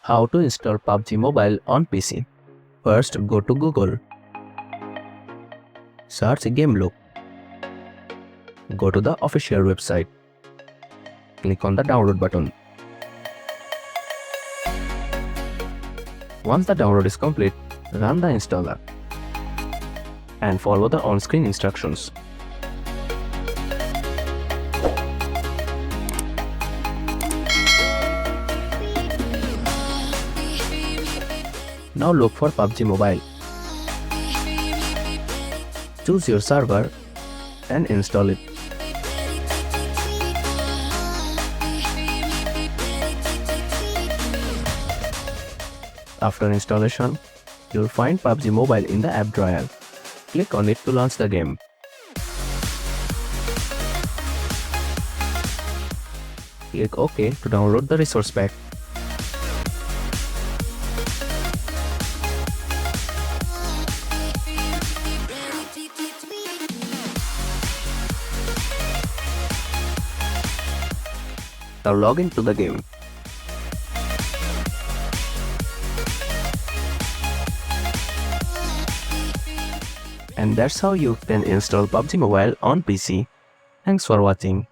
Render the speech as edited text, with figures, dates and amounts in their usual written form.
How to install PUBG Mobile on PC. First, go to Google. Search Game Loop. Go to the official website. Click on the download button. Once the download is complete, run the installer and follow the on-screen instructions. Now look for PUBG Mobile. Choose your server and install it. After installation, you'll find PUBG Mobile in the app drawer. Click on it to launch the game. Click OK to download the resource pack. Now log into the game. And that's how you can install PUBG Mobile on PC. Thanks for watching.